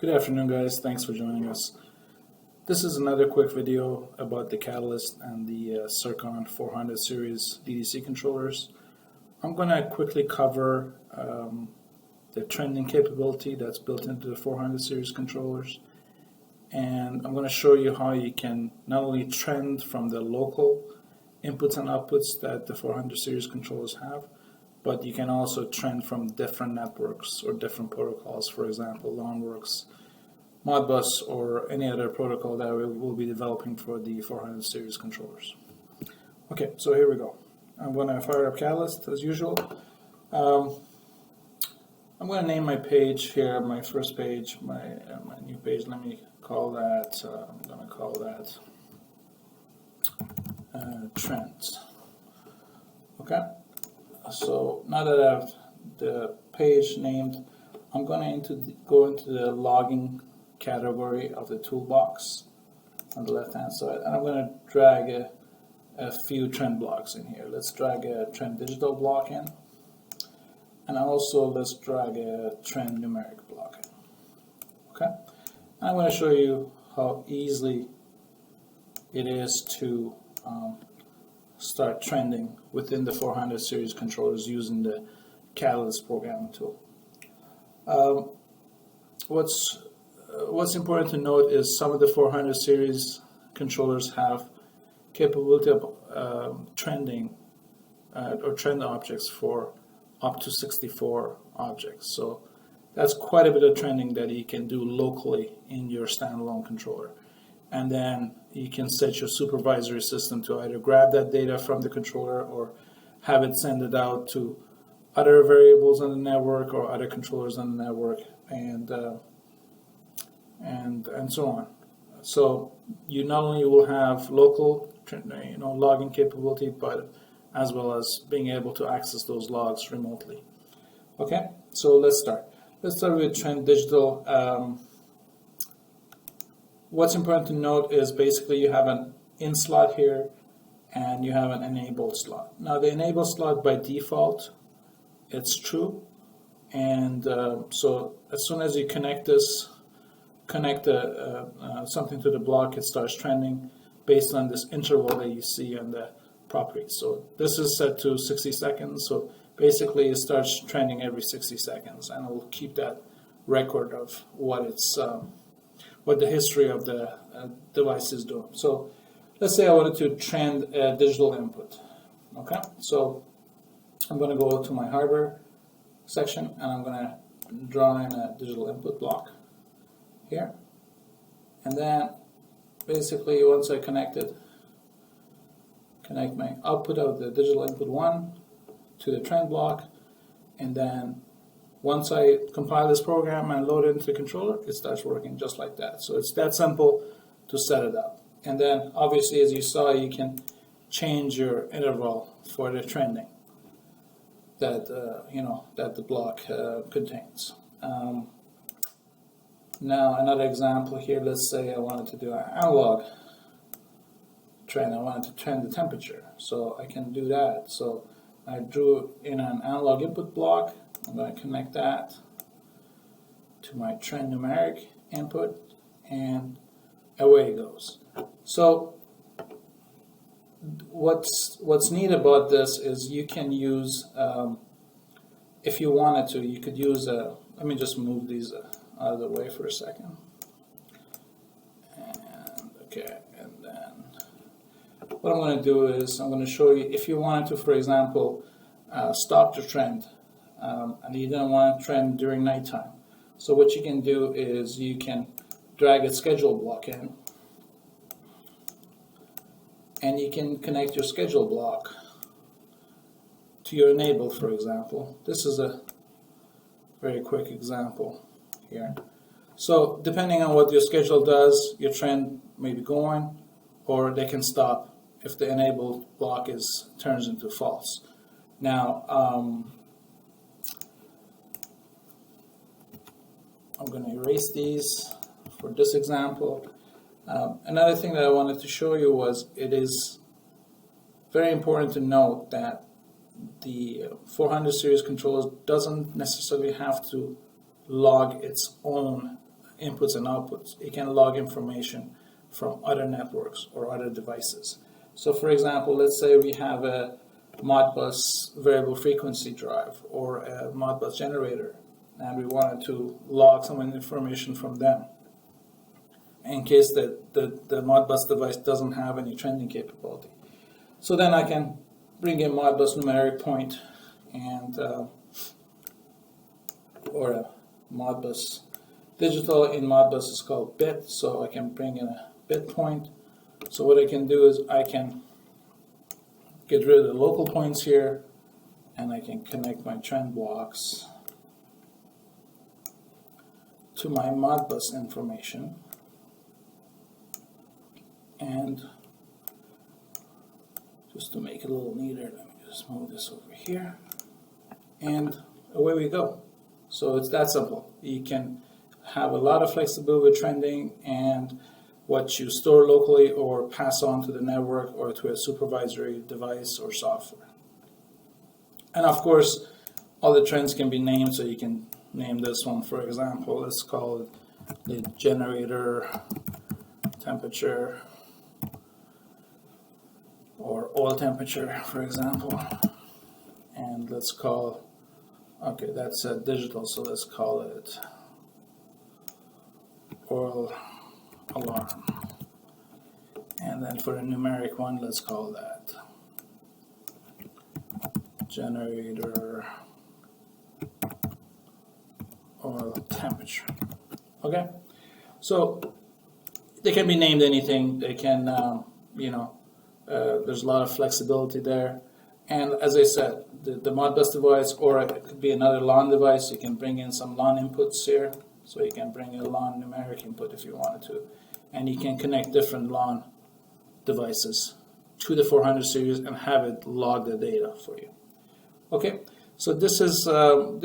Good afternoon, guys. Thanks for joining us. This is another quick video about the Catalyst and the Circon 400 series DDC controllers. I'm going to quickly cover the trending capability that's built into the 400 series controllers, and I'm going to show you how you can not only trend from the local inputs and outputs that the 400 series controllers have, but you can also trend from different networks or different protocols, for example, Loanworks, Modbus, or any other protocol that we'll be developing for the 400 series controllers. Okay, so here we go. I'm going to fire up Catalyst as usual. I'm going to name my page here, my first page, my new page. Let me call that, I'm going to call that trends. Okay. So now that I have the page named, I'm going to go into the logging category of the toolbox on the left hand side, and I'm going to drag a few trend blocks in here. Let's drag a trend digital block in, and also let's drag a trend numeric block in. Okay, and I'm going to show you how easily it is to start trending within the 400 series controllers using the Catalyst programming tool. What's important to note is some of the 400 series controllers have capability of trending or trend objects for up to 64 objects. So that's quite a bit of trending that you can do locally in your standalone controller. And then you can set your supervisory system to either grab that data from the controller or have it send it out to other variables on the network or other controllers on the network, and so on. So you not only will have local logging capability, but as well as being able to access those logs remotely. Okay, so let's start. Let's start with trend digital. What's important to note is basically you have an in slot here and you have an enabled slot. Now the enabled slot by default, it's true, and so as soon as you connect something to the block, it starts trending based on this interval that you see on the properties. So this is set to 60 seconds, so basically it starts trending every 60 seconds, and it will keep that record of what the history of the device is doing. So let's say I wanted to trend a digital input. Okay, so I'm going to go to my hardware section, and I'm going to draw in a digital input block here. And then basically once I connect my output of the digital input 1 to the trend block, and then once I compile this program and load it into the controller, it starts working just like that. So it's that simple to set it up. And then obviously, as you saw, you can change your interval for the trending that that the block contains. Now another example here. Let's say I wanted to do an analog trend. I wanted to trend the temperature, so I can do that. So I drew in an analog input block. I'm going to connect that to my trend numeric input, and away it goes. So what's neat about this is you can use, if you wanted to, you could use let me just move these out of the way for a second. And okay, and then what I'm going to do is I'm going to show you if you wanted to, for example, stop the trend. And you don't want to trend during nighttime. So what you can do is you can drag a schedule block in, and you can connect your schedule block to your enable, for example. This is a very quick example here. So depending on what your schedule does, your trend may be going, or they can stop if the enable block turns into false. Now I'm going to erase these for this example. Another thing that I wanted to show you was it is very important to note that the 400 series controller doesn't necessarily have to log its own inputs and outputs. It can log information from other networks or other devices. So for example, let's say we have a Modbus variable frequency drive or a Modbus generator, and we wanted to log some information from them in case that the Modbus device doesn't have any trending capability. So then I can bring in Modbus numeric point and or a Modbus digital. In Modbus is called bit, so I can bring in a bit point. So what I can do is I can get rid of the local points here, and I can connect my trend blocks to my Modbus information. And just to make it a little neater, let me just move this over here, and away we go. So it's that simple. You can have a lot of flexibility with trending and what you store locally or pass on to the network or to a supervisory device or software. And of course, all the trends can be named, so you can name this one, for example, let's call it the generator temperature or oil temperature, for example. And let's call, okay, that's a digital, so let's call it oil alarm. And then for a numeric one, let's call that generator oil temperature. Okay, so they can be named anything. They can, there's a lot of flexibility there. And as I said, the Modbus device, or it could be another LAN device. You can bring in some LAN inputs here. So you can bring in a LAN numeric input if you wanted to. And you can connect different LAN devices to the 400 series and have it log the data for you. Okay, so this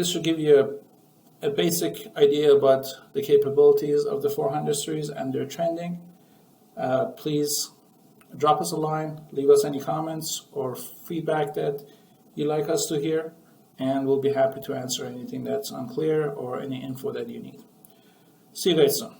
should give you a basic idea about the capabilities of the 400 series and their trending. Please drop us a line, leave us any comments or feedback that you'd like us to hear, and we'll be happy to answer anything that's unclear or any info that you need. See you guys soon.